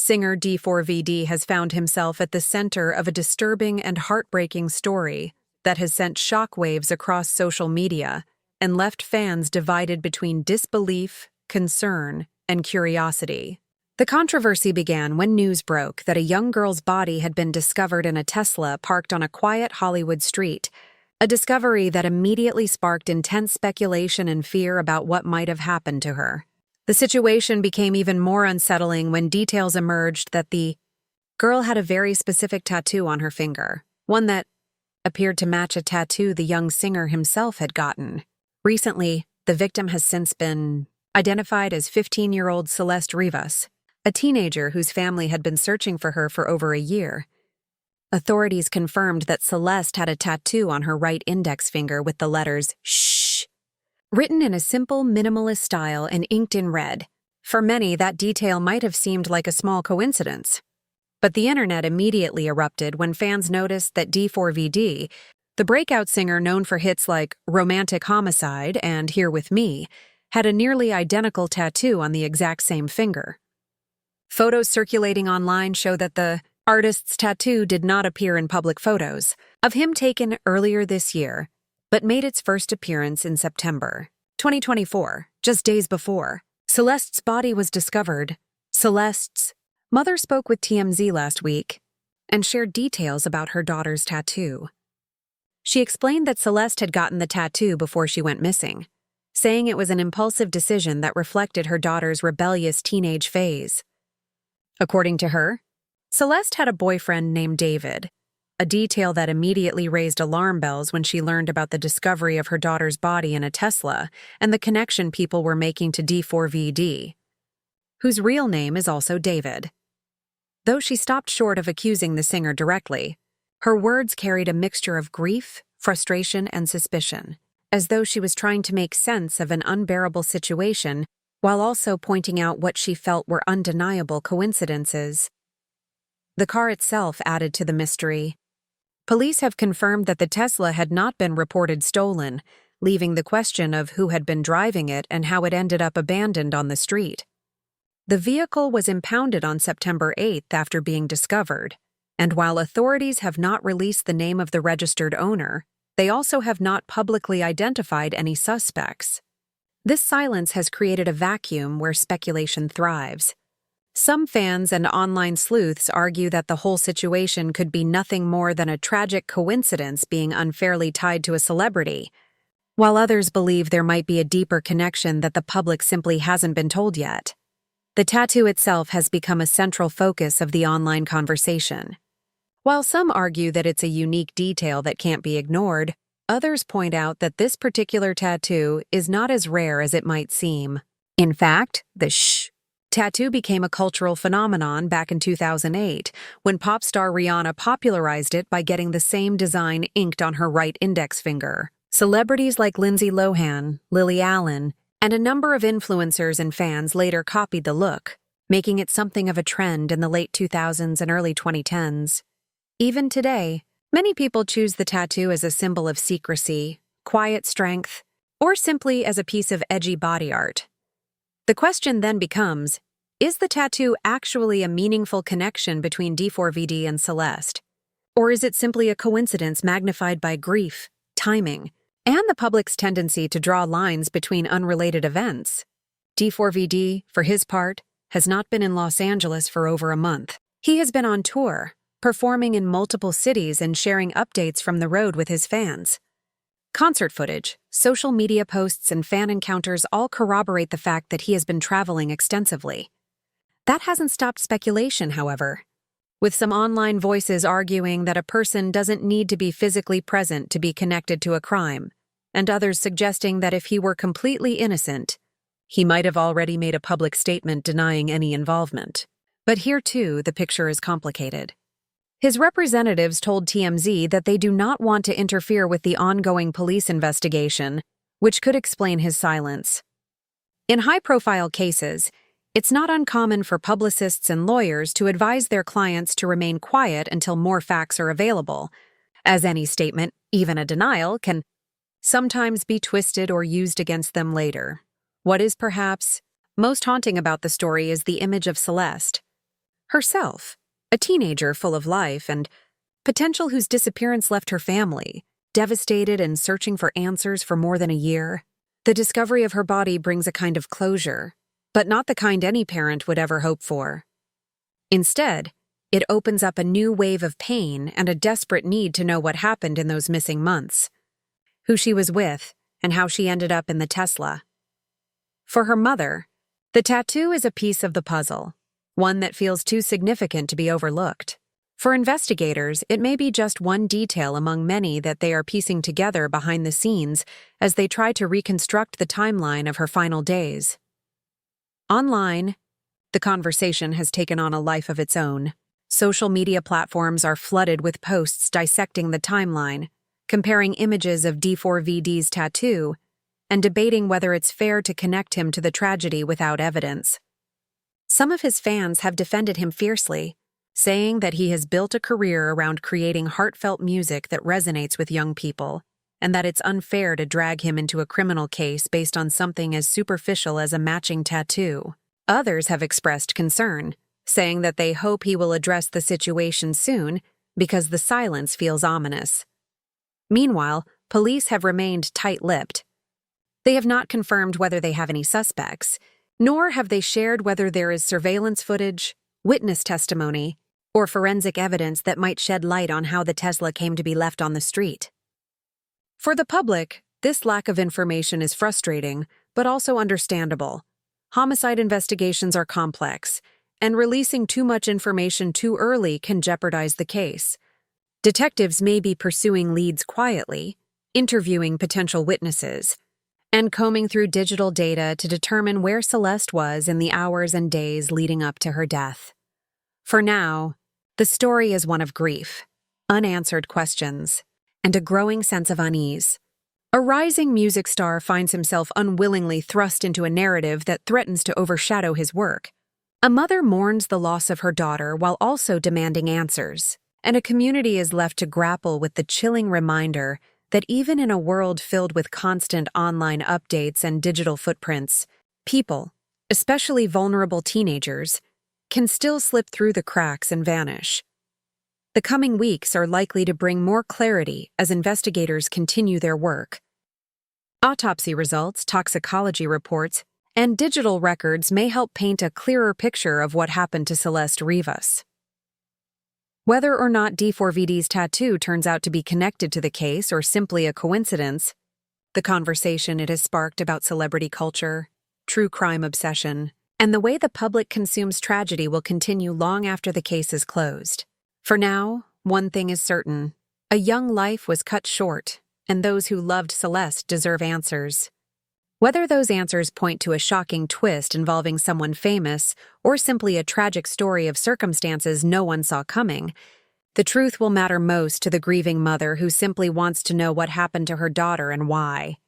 Singer D4vd has found himself at the center of a disturbing and heartbreaking story that has sent shockwaves across social media and left fans divided between disbelief, concern, and curiosity. The controversy began when news broke that a young girl's body had been discovered in a Tesla parked on a quiet Hollywood street, a discovery that immediately sparked intense speculation and fear about what might have happened to her. The situation became even more unsettling when details emerged that the girl had a very specific tattoo on her finger, one that appeared to match a tattoo the young singer himself had gotten. Recently, the victim has since been identified as 15-year-old Celeste Rivas, a teenager whose family had been searching for her for over a year. Authorities confirmed that Celeste had a tattoo on her right index finger with the letters "Shh" written in a simple, minimalist style and inked in red. For many, that detail might have seemed like a small coincidence. But the internet immediately erupted when fans noticed that D4vd, the breakout singer known for hits like Romantic Homicide and Here With Me, had a nearly identical tattoo on the exact same finger. Photos circulating online show that the artist's tattoo did not appear in public photos of him taken earlier this year, but made its first appearance in September 2024, just days before Celeste's body was discovered. Celeste's mother spoke with TMZ last week and shared details about her daughter's tattoo. She explained that Celeste had gotten the tattoo before she went missing, saying it was an impulsive decision that reflected her daughter's rebellious teenage phase. According to her, Celeste had a boyfriend named David, a detail that immediately raised alarm bells when she learned about the discovery of her daughter's body in a Tesla and the connection people were making to D4vd, whose real name is also David. Though she stopped short of accusing the singer directly, her words carried a mixture of grief, frustration, and suspicion, as though she was trying to make sense of an unbearable situation while also pointing out what she felt were undeniable coincidences. The car itself added to the mystery. Police have confirmed that the Tesla had not been reported stolen, leaving the question of who had been driving it and how it ended up abandoned on the street. The vehicle was impounded on September 8th after being discovered, and while authorities have not released the name of the registered owner, they also have not publicly identified any suspects. This silence has created a vacuum where speculation thrives. Some fans and online sleuths argue that the whole situation could be nothing more than a tragic coincidence being unfairly tied to a celebrity, while others believe there might be a deeper connection that the public simply hasn't been told yet. The tattoo itself has become a central focus of the online conversation. While some argue that it's a unique detail that can't be ignored, others point out that this particular tattoo is not as rare as it might seem. In fact, the "shh" tattoo became a cultural phenomenon back in 2008 when pop star Rihanna popularized it by getting the same design inked on her right index finger. Celebrities like Lindsay Lohan, Lily Allen, and a number of influencers and fans later copied the look, making it something of a trend in the late 2000s and early 2010s. Even today, many people choose the tattoo as a symbol of secrecy, quiet strength, or simply as a piece of edgy body art. The question then becomes, is the tattoo actually a meaningful connection between D4vd and Celeste? Or is it simply a coincidence magnified by grief, timing, and the public's tendency to draw lines between unrelated events? D4vd, for his part, has not been in Los Angeles for over a month. He has been on tour, performing in multiple cities and sharing updates from the road with his fans. Concert footage, social media posts, and fan encounters all corroborate the fact that he has been traveling extensively. That hasn't stopped speculation, however, with some online voices arguing that a person doesn't need to be physically present to be connected to a crime, and others suggesting that if he were completely innocent, he might have already made a public statement denying any involvement. But here, too, the picture is complicated. His representatives told TMZ that they do not want to interfere with the ongoing police investigation, which could explain his silence. In high-profile cases, it's not uncommon for publicists and lawyers to advise their clients to remain quiet until more facts are available, as any statement, even a denial, can sometimes be twisted or used against them later. What is perhaps most haunting about the story is the image of Celeste, Herself, a teenager full of life and potential whose disappearance left her family, devastated and searching for answers for more than a year. The discovery of her body brings a kind of closure, but not the kind any parent would ever hope for. Instead, it opens up a new wave of pain and a desperate need to know what happened in those missing months, who she was with, and how she ended up in the Tesla. For her mother, the tattoo is a piece of the puzzle, one that feels too significant to be overlooked. For investigators, it may be just one detail among many that they are piecing together behind the scenes as they try to reconstruct the timeline of her final days. Online, the conversation has taken on a life of its own. Social media platforms are flooded with posts dissecting the timeline, comparing images of D4vd's tattoo, and debating whether it's fair to connect him to the tragedy without evidence. Some of his fans have defended him fiercely, saying that he has built a career around creating heartfelt music that resonates with young people, and that it's unfair to drag him into a criminal case based on something as superficial as a matching tattoo. Others have expressed concern, saying that they hope he will address the situation soon because the silence feels ominous. Meanwhile, police have remained tight-lipped. They have not confirmed whether they have any suspects, nor have they shared whether there is surveillance footage, witness testimony, or forensic evidence that might shed light on how the Tesla came to be left on the street. For the public, this lack of information is frustrating, but also understandable. Homicide investigations are complex, and releasing too much information too early can jeopardize the case. Detectives may be pursuing leads quietly, interviewing potential witnesses, and combing through digital data to determine where Celeste was in the hours and days leading up to her death. For now, the story is one of grief, unanswered questions, and a growing sense of unease. A rising music star finds himself unwillingly thrust into a narrative that threatens to overshadow his work. A mother mourns the loss of her daughter while also demanding answers, and a community is left to grapple with the chilling reminder that even in a world filled with constant online updates and digital footprints, people, especially vulnerable teenagers, can still slip through the cracks and vanish. The coming weeks are likely to bring more clarity as investigators continue their work. Autopsy results, toxicology reports, and digital records may help paint a clearer picture of what happened to Celeste Rivas. Whether or not D4vd's tattoo turns out to be connected to the case or simply a coincidence, the conversation it has sparked about celebrity culture, true crime obsession, and the way the public consumes tragedy will continue long after the case is closed. For now, one thing is certain: a young life was cut short, and those who loved Celeste deserve answers. Whether those answers point to a shocking twist involving someone famous or simply a tragic story of circumstances no one saw coming, the truth will matter most to the grieving mother who simply wants to know what happened to her daughter and why.